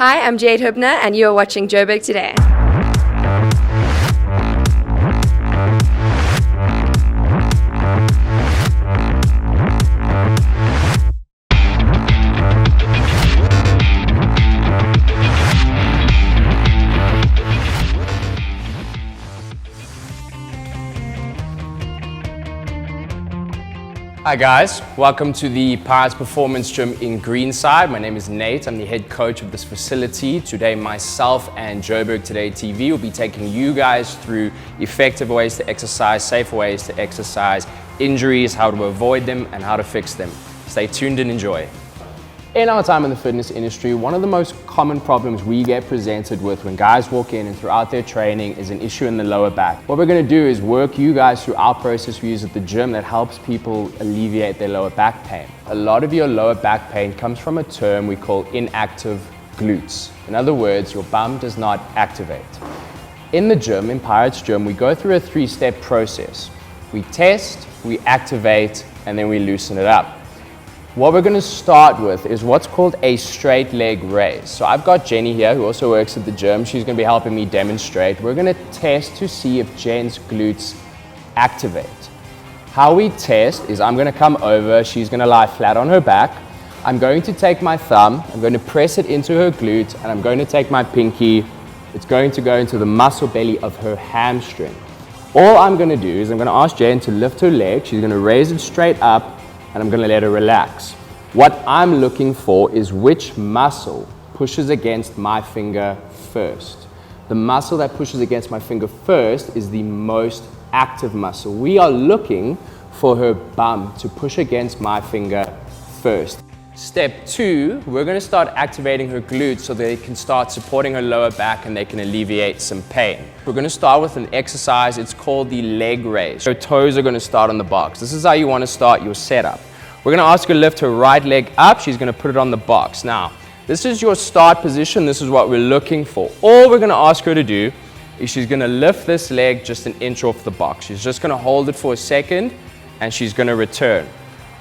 Hi, I'm Jade Hubner, and you are watching Joburg Today. Hi guys, welcome to the Pirates Performance Gym in Greenside. My name is Nate, I'm the head coach of this facility. Today myself and Joburg Today TV will be taking you guys through effective ways to exercise, safe ways to exercise, injuries, how to avoid them and how to fix them. Stay tuned and enjoy. In our time in the fitness industry, one of the most common problems we get presented with when guys walk in and throughout their training is an issue in the lower back. What we're going to do is work you guys through our process we use at the gym that helps people alleviate their lower back pain. A lot of your lower back pain comes from a term we call inactive glutes. In other words, your bum does not activate. In the gym, in Pirates Gym, we go through a three-step process. We test, we activate, and then we loosen it up. What we're going to start with is what's called a straight leg raise. So I've got Jenny here who also works at the gym. She's going to be helping me demonstrate. We're going to test to see if Jen's glutes activate. How we test is I'm going to come over, she's going to lie flat on her back. I'm going to take my thumb, I'm going to press it into her glute, and I'm going to take my pinky. It's going to go into the muscle belly of her hamstring. All I'm going to do is I'm going to ask Jen to lift her leg. She's going to raise it straight up, and I'm going to let her relax. What I'm looking for is which muscle pushes against my finger first. The muscle that pushes against my finger first is the most active muscle. We are looking for her bum to push against my finger first. Step 2, we're going to start activating her glutes so they can start supporting her lower back and they can alleviate some pain. We're going to start with an exercise, it's called the leg raise. Her toes are going to start on the box. This is how you want to start your setup. We're going to ask her to lift her right leg up, she's going to put it on the box. Now, this is your start position, this is what we're looking for. All we're going to ask her to do is she's going to lift this leg just an inch off the box. She's just going to hold it for a second and she's going to return.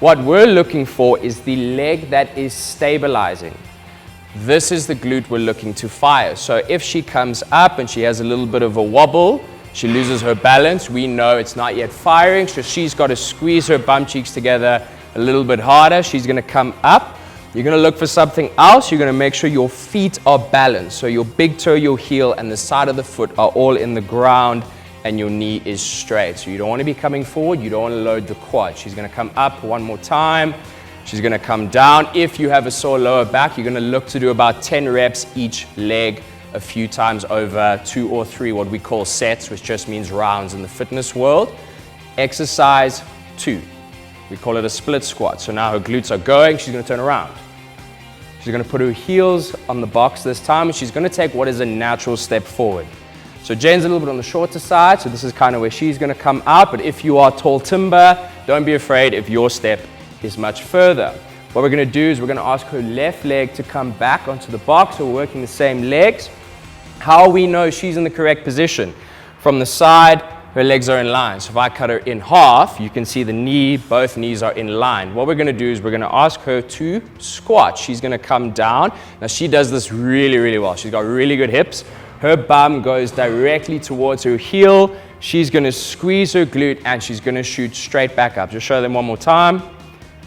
What we're looking for is the leg that is stabilizing. This is the glute we're looking to fire. So if she comes up and she has a little bit of a wobble, she loses her balance, we know it's not yet firing, so she's got to squeeze her bum cheeks together a little bit harder. She's going to come up. You're going to look for something else. You're going to make sure your feet are balanced. So your big toe, your heel, and the side of the foot are all in the ground and your knee is straight. So you don't want to be coming forward, you don't want to load the quad. She's going to come up one more time. She's going to come down. If you have a sore lower back, you're going to look to do about 10 reps each leg a few times over 2 or 3, what we call sets, which just means rounds in the fitness world. Exercise 2. We call it a split squat. So now her glutes are going, she's going to turn around. She's going to put her heels on the box this time and she's going to take what is a natural step forward. So Jen's a little bit on the shorter side, so this is kind of where she's going to come out, but if you are tall timber, don't be afraid if your step is much further. What we're going to do is we're going to ask her left leg to come back onto the box, so we're working the same legs. How we know she's in the correct position? From the side, her legs are in line. So if I cut her in half, you can see the knee, both knees are in line. What we're going to do is we're going to ask her to squat. She's going to come down. Now she does this really, really well. She's got really good hips. Her bum goes directly towards her heel. She's going to squeeze her glute and she's going to shoot straight back up. Just show them one more time.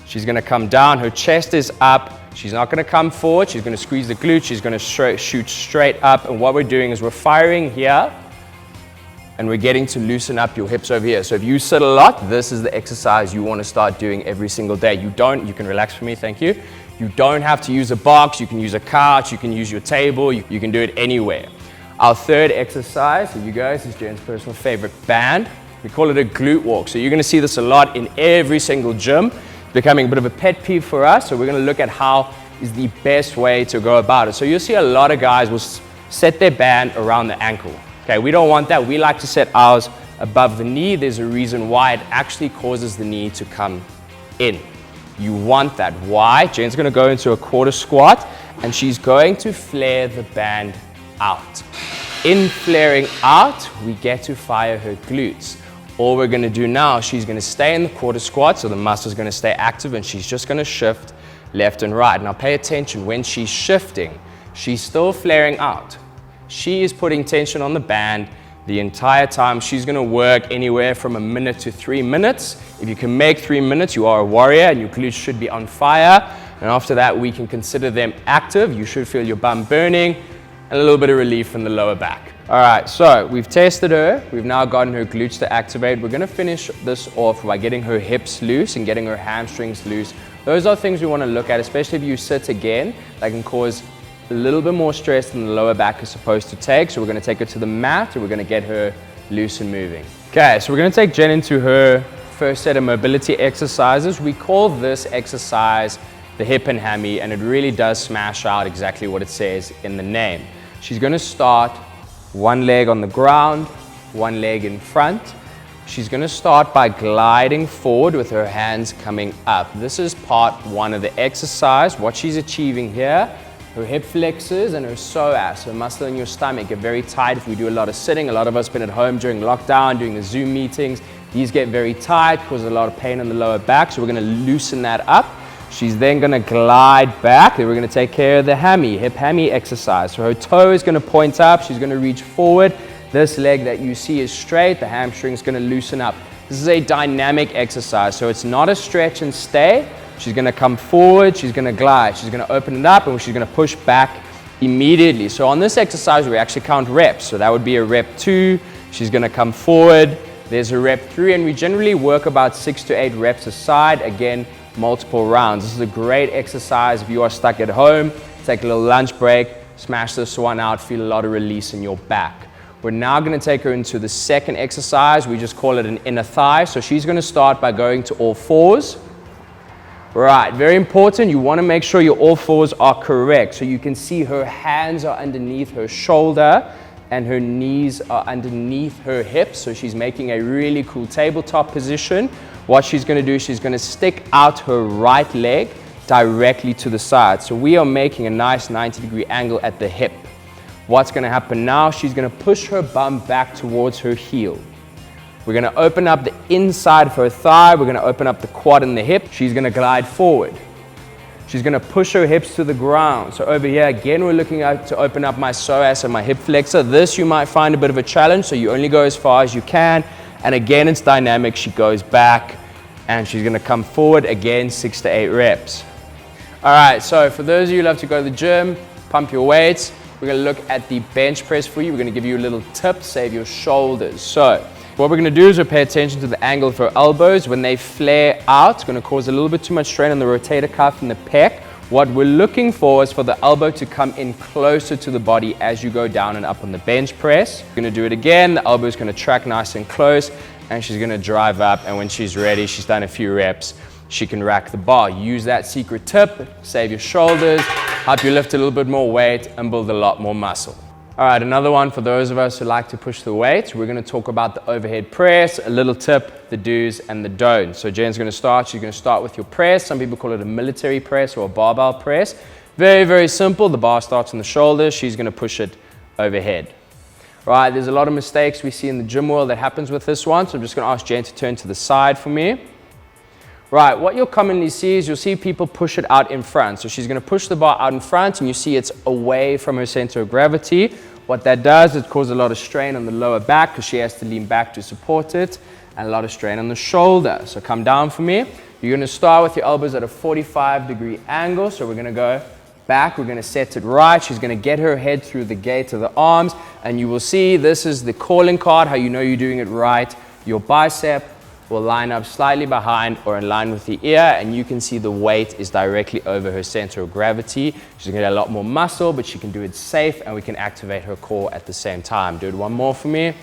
She's going to come down. Her chest is up. She's not going to come forward. She's going to squeeze the glute. She's going to shoot straight up. And what we're doing is we're firing here and we're getting to loosen up your hips over here. So if you sit a lot, this is the exercise you want to start doing every single day. You can relax for me, thank you. You don't have to use a box. You can use a couch. You can use your table. You can do it anywhere. Our third exercise, for you guys, is Jen's personal favorite band. We call it a glute walk. So you're going to see this a lot in every single gym. It's becoming a bit of a pet peeve for us. So we're going to look at how is the best way to go about it. So you'll see a lot of guys will set their band around the ankle. Okay, we don't want that. We like to set ours above the knee. There's a reason why it actually causes the knee to come in. You want that. Why? Jen's going to go into a quarter squat and she's going to flare the band out. In flaring out, we get to fire her glutes. All we're going to do now, she's going to stay in the quarter squat, so the muscle is going to stay active and she's just going to shift left and right. Now pay attention, when she's shifting, she's still flaring out. She is putting tension on the band the entire time. She's gonna work anywhere from 1 minute to 3 minutes. If you can make 3 minutes, you are a warrior and your glutes should be on fire. And after that, we can consider them active. You should feel your bum burning and a little bit of relief in the lower back. All right, so we've tested her. We've now gotten her glutes to activate. We're gonna finish this off by getting her hips loose and getting her hamstrings loose. Those are things we wanna look at, especially if you sit again. That can cause a little bit more stress than the lower back is supposed to take. So we're gonna take her to the mat and we're gonna get her loose and moving. Okay, so we're gonna take Jen into her first set of mobility exercises. We call this exercise the hip and hammy, and it really does smash out exactly what it says in the name. She's gonna start one leg on the ground, one leg in front. She's gonna start by gliding forward with her hands coming up. This is part one of the exercise. What she's achieving here, her hip flexors and her psoas, her muscle in your stomach, get very tight if we do a lot of sitting. A lot of us have been at home during lockdown, doing the Zoom meetings. These get very tight, cause a lot of pain in the lower back, so we're gonna loosen that up. She's then gonna glide back. Then we're gonna take care of the hammy, hip hammy exercise. So her toe is gonna point up, she's gonna reach forward. This leg that you see is straight, the hamstring's gonna loosen up. This is a dynamic exercise, so it's not a stretch and stay. She's gonna come forward, she's gonna glide, she's gonna open it up, and she's gonna push back immediately. So on this exercise, we actually count reps. So that would be a rep 2, she's gonna come forward, there's a rep 3, and we generally work about 6 to 8 reps a side. Again, multiple rounds. This is a great exercise if you are stuck at home. Take a little lunch break, smash this one out, feel a lot of release in your back. We're now going to take her into the second exercise. We just call it an inner thigh. So she's going to start by going to all fours. Right, very important. You want to make sure your all fours are correct. So you can see her hands are underneath her shoulder and her knees are underneath her hips. So she's making a really cool tabletop position. What she's going to do, she's going to stick out her right leg directly to the side. So we are making a nice 90-degree angle at the hip. What's going to happen now, she's going to push her bum back towards her heel. We're going to open up the inside of her thigh. We're going to open up the quad and the hip. She's going to glide forward. She's going to push her hips to the ground. So over here, again, we're looking to open up my psoas and my hip flexor. This you might find a bit of a challenge, so you only go as far as you can. And again, it's dynamic. She goes back and she's going to come forward. Again, 6 to 8 reps. All right, so for those of you who love to go to the gym, pump your weights, we're going to look at the bench press for you. We're going to give you a little tip, save your shoulders. So what we're going to do is we'll pay attention to the angle of her elbows. When they flare out, it's going to cause a little bit too much strain on the rotator cuff and the pec. What we're looking for is for the elbow to come in closer to the body as you go down and up on the bench press. We're going to do it again. The elbow is going to track nice and close, and she's going to drive up. And when she's ready, she's done a few reps, she can rack the bar. Use that secret tip, save your shoulders, help you lift a little bit more weight and build a lot more muscle. All right, another one for those of us who like to push the weight. We're going to talk about the overhead press, a little tip, the do's and the don'ts. So Jen's going to start. She's going to start with your press. Some people call it a military press or a barbell press. Very, very simple. The bar starts on the shoulders. She's going to push it overhead. Right, there's a lot of mistakes we see in the gym world that happens with this one. So I'm just going to ask Jen to turn to the side for me. Right, what you'll commonly see is you'll see people push it out in front. So she's going to push the bar out in front, and you see it's away from her center of gravity. What that does is cause a lot of strain on the lower back because she has to lean back to support it, and a lot of strain on the shoulder. So come down for me. You're going to start with your elbows at a 45-degree angle. So we're going to go back. We're going to set it right. She's going to get her head through the gate of the arms, and you will see this is the calling card, how you know you're doing it right. Your bicep will line up slightly behind or in line with the ear, and you can see the weight is directly over her center of gravity. She's gonna get a lot more muscle, but she can do it safe, and we can activate her core at the same time. Do it one more for me.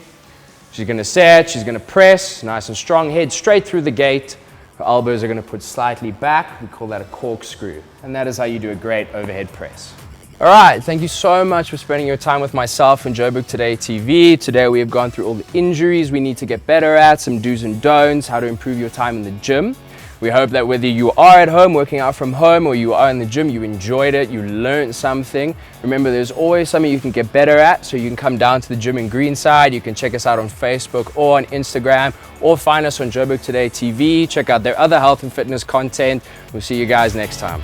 She's gonna set, she's gonna press, nice and strong, head straight through the gate. Her elbows are gonna put slightly back. We call that a corkscrew. And that is how you do a great overhead press. All right, thank you so much for spending your time with myself and Joburg Today TV. Today we have gone through all the injuries we need to get better at, some do's and don'ts, how to improve your time in the gym. We hope that whether you are at home, working out from home, or you are in the gym, you enjoyed it, you learned something. Remember, there's always something you can get better at, so you can come down to the gym in Greenside. You can check us out on Facebook or on Instagram, or find us on Joburg Today TV. Check out their other health and fitness content. We'll see you guys next time.